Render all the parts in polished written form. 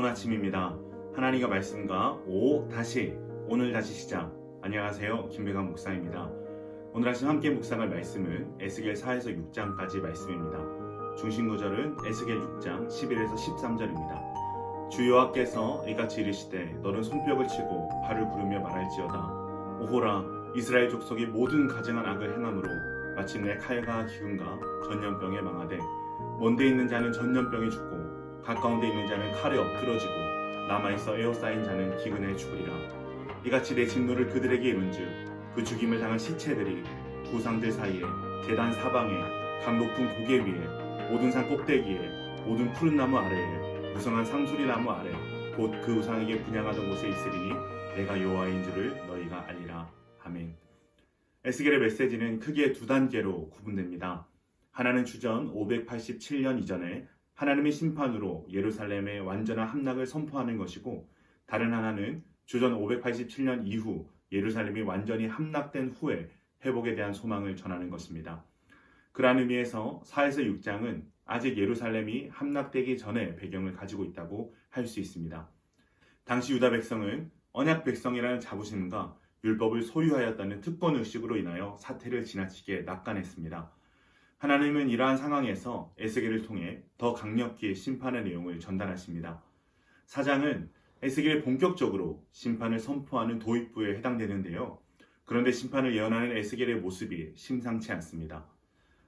좋은 아침입니다. 하나님과 말씀과 오늘 다시 시작. 안녕하세요. 김배관 목사입니다. 오늘 아침 함께 묵상할 말씀은 에스겔 4에서 6장까지 말씀입니다. 중심 구절은 에스겔 6장 11에서 13절입니다. 주 여호와께서 이같이 이르시되 너는 손뼉을 치고 발을 구르며 말할지어다. 오호라, 이스라엘 족속이 모든 가증한 악을 행함으로 마침내 칼과 기근과 전염병에 망하되 먼데 있는 자는 전염병에 죽고 가까운 데 있는 자는 칼에 엎드러지고 남아있어 에워싸인 자는 기근에 죽으리라. 이같이 내 진노를 그들에게 이룬즉 그 죽임을 당한 시체들이 구상들 사이에 제단 사방에 강 높은 고개 위에 모든 산 꼭대기에 모든 푸른 나무 아래에 무성한 상수리 나무 아래 곧 그 우상에게 분향하던 곳에 있으리니 내가 여호와인 줄을 너희가 알리라. 아멘. 에스겔의 메시지는 크게 두 단계로 구분됩니다. 하나는 주전 587년 이전에 하나님의 심판으로 예루살렘의 완전한 함락을 선포하는 것이고, 다른 하나는 주전 587년 이후 예루살렘이 완전히 함락된 후에 회복에 대한 소망을 전하는 것입니다. 그러한 의미에서 4에서 6장은 아직 예루살렘이 함락되기 전에 배경을 가지고 있다고 할 수 있습니다. 당시 유다 백성은 언약 백성이라는 자부심과 율법을 소유하였다는 특권의식으로 인하여 사태를 지나치게 낙관했습니다. 하나님은 이러한 상황에서 에스겔을 통해 더 강력히 심판의 내용을 전달하십니다. 4장은 에스겔이 본격적으로 심판을 선포하는 도입부에 해당되는데요. 그런데 심판을 예언하는 에스겔의 모습이 심상치 않습니다.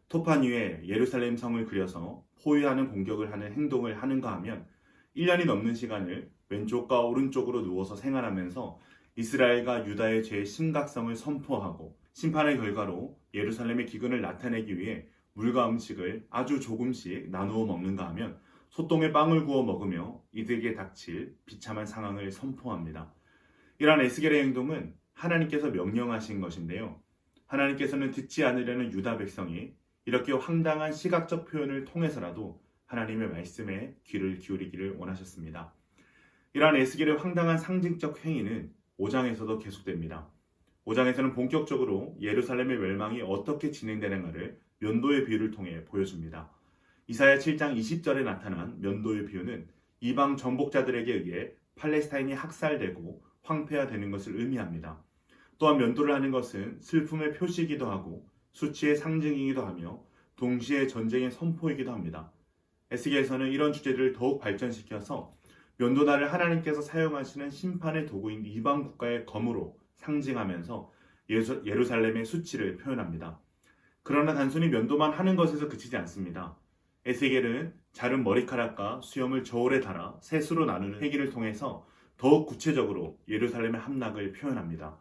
토판 위에 예루살렘 성을 그려서 포위하는 공격을 하는 행동을 하는가 하면 1년이 넘는 시간을 왼쪽과 오른쪽으로 누워서 생활하면서 이스라엘과 유다의 죄의 심각성을 선포하고, 심판의 결과로 예루살렘의 기근을 나타내기 위해 물과 음식을 아주 조금씩 나누어 먹는가 하면 소똥에 빵을 구워 먹으며 이들에게 닥칠 비참한 상황을 선포합니다. 이러한 에스겔의 행동은 하나님께서 명령하신 것인데요. 하나님께서는 듣지 않으려는 유다 백성이 이렇게 황당한 시각적 표현을 통해서라도 하나님의 말씀에 귀를 기울이기를 원하셨습니다. 이러한 에스겔의 황당한 상징적 행위는 5장에서도 계속됩니다. 5장에서는 본격적으로 예루살렘의 멸망이 어떻게 진행되는가를 면도의 비유를 통해 보여줍니다. 이사야 7장 20절에 나타난 면도의 비유는 이방 정복자들에게 의해 팔레스타인이 학살되고 황폐화되는 것을 의미합니다. 또한 면도를 하는 것은 슬픔의 표시이기도 하고 수치의 상징이기도 하며 동시에 전쟁의 선포이기도 합니다. 에스겔에서는 이런 주제를 더욱 발전시켜서 면도날을 하나님께서 사용하시는 심판의 도구인 이방 국가의 검으로 상징하면서 예루살렘의 수치를 표현합니다. 그러나 단순히 면도만 하는 것에서 그치지 않습니다. 에스겔은 자른 머리카락과 수염을 저울에 달아 셋으로 나누는 행위를 통해서 더욱 구체적으로 예루살렘의 함락을 표현합니다.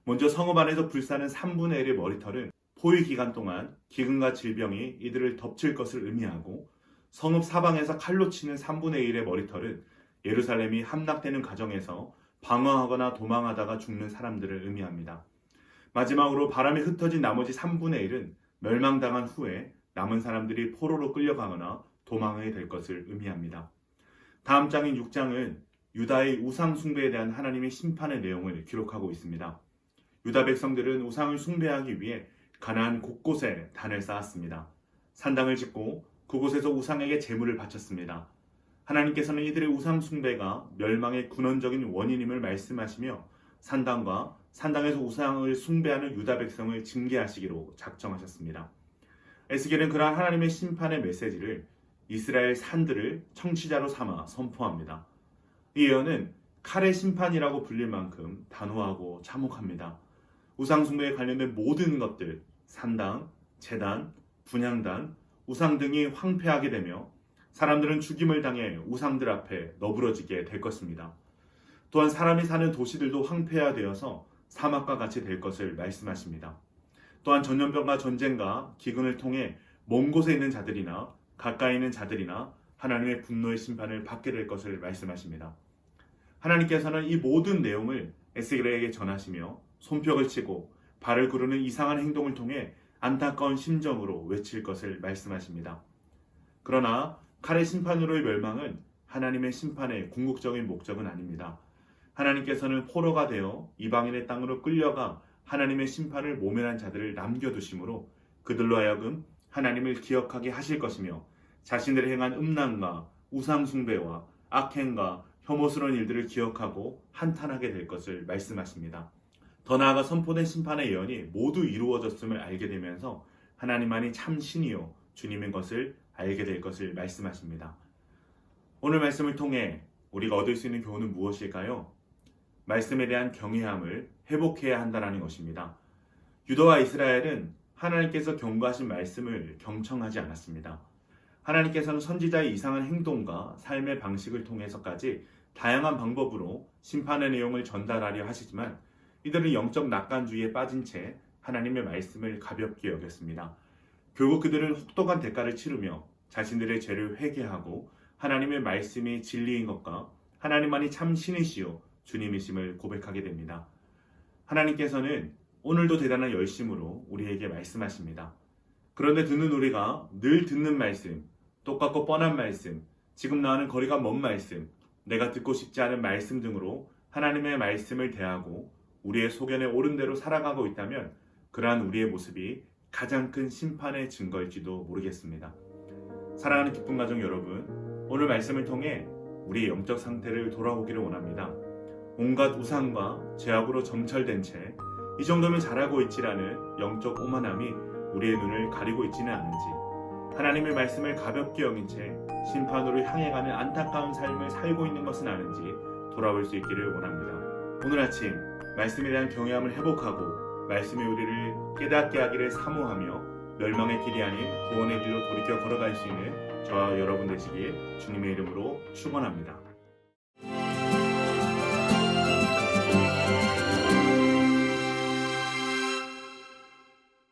먼저 성읍 안에서 불사는 3분의 1의 머리털은 포위 기간 동안 기근과 질병이 이들을 덮칠 것을 의미하고, 성읍 사방에서 칼로 치는 3분의 1의 머리털은 예루살렘이 함락되는 과정에서 방어하거나 도망하다가 죽는 사람들을 의미합니다. 마지막으로 바람에 흩어진 나머지 3분의 1은 멸망당한 후에 남은 사람들이 포로로 끌려가거나 도망하게 될 것을 의미합니다. 다음 장인 6장은 유다의 우상 숭배에 대한 하나님의 심판의 내용을 기록하고 있습니다. 유다 백성들은 우상을 숭배하기 위해 가나안 곳곳에 단을 쌓았습니다. 산당을 짓고 그곳에서 우상에게 제물을 바쳤습니다. 하나님께서는 이들의 우상 숭배가 멸망의 근원적인 원인임을 말씀하시며 산당과 산당에서 우상을 숭배하는 유다 백성을 징계하시기로 작정하셨습니다. 에스겔은 그러한 하나님의 심판의 메시지를 이스라엘 산들을 청취자로 삼아 선포합니다. 이 예언은 칼의 심판이라고 불릴 만큼 단호하고 참혹합니다. 우상 숭배에 관련된 모든 것들, 산당, 제단, 분향단, 우상 등이 황폐하게 되며 사람들은 죽임을 당해 우상들 앞에 너부러지게 될 것입니다. 또한 사람이 사는 도시들도 황폐화되어서 사막과 같이 될 것을 말씀하십니다. 또한 전염병과 전쟁과 기근을 통해 먼 곳에 있는 자들이나 가까이 있는 자들이나 하나님의 분노의 심판을 받게 될 것을 말씀하십니다. 하나님께서는 이 모든 내용을 에스겔에게 전하시며 손뼉을 치고 발을 구르는 이상한 행동을 통해 안타까운 심정으로 외칠 것을 말씀하십니다. 그러나 칼의 심판으로의 멸망은 하나님의 심판의 궁극적인 목적은 아닙니다. 하나님께서는 포로가 되어 이방인의 땅으로 끌려가 하나님의 심판을 모면한 자들을 남겨두심으로 그들로 하여금 하나님을 기억하게 하실 것이며 자신들이 행한 음란과 우상 숭배와 악행과 혐오스러운 일들을 기억하고 한탄하게 될 것을 말씀하십니다. 더 나아가 선포된 심판의 예언이 모두 이루어졌음을 알게 되면서 하나님만이 참 신이요 주님인 것을 알게 될 것을 말씀하십니다. 오늘 말씀을 통해 우리가 얻을 수 있는 교훈은 무엇일까요? 말씀에 대한 경외함을 회복해야 한다는 것입니다. 유다와 이스라엘은 하나님께서 경고하신 말씀을 경청하지 않았습니다. 하나님께서는 선지자의 이상한 행동과 삶의 방식을 통해서까지 다양한 방법으로 심판의 내용을 전달하려 하시지만 이들은 영적 낙관주의에 빠진 채 하나님의 말씀을 가볍게 여겼습니다. 결국 그들은 혹독한 대가를 치르며 자신들의 죄를 회개하고 하나님의 말씀이 진리인 것과 하나님만이 참 신이시요 주님이심을 고백하게 됩니다. 하나님께서는 오늘도 대단한 열심으로 우리에게 말씀하십니다. 그런데 듣는 우리가 늘 듣는 말씀, 똑같고 뻔한 말씀, 지금 나와는 거리가 먼 말씀, 내가 듣고 싶지 않은 말씀 등으로 하나님의 말씀을 대하고 우리의 소견에 옳은 대로 살아가고 있다면 그러한 우리의 모습이 가장 큰 심판의 증거일지도 모르겠습니다. 사랑하는 기쁜 가족 여러분, 오늘 말씀을 통해 우리의 영적 상태를 돌아보기를 원합니다. 온갖 우상과 죄악으로 점철된 채 이 정도면 잘하고 있지라는 영적 오만함이 우리의 눈을 가리고 있지는 않은지, 하나님의 말씀을 가볍게 여긴 채 심판으로 향해 가는 안타까운 삶을 살고 있는 것은 아는지 돌아볼 수 있기를 원합니다. 오늘 아침 말씀에 대한 경외함을 회복하고 말씀이 우리를 깨닫게 하기를 사모하며 멸망의 길이 아닌 구원의 길로 돌이켜 걸어갈 수 있는 저와 여러분 되시길 주님의 이름으로 축원합니다.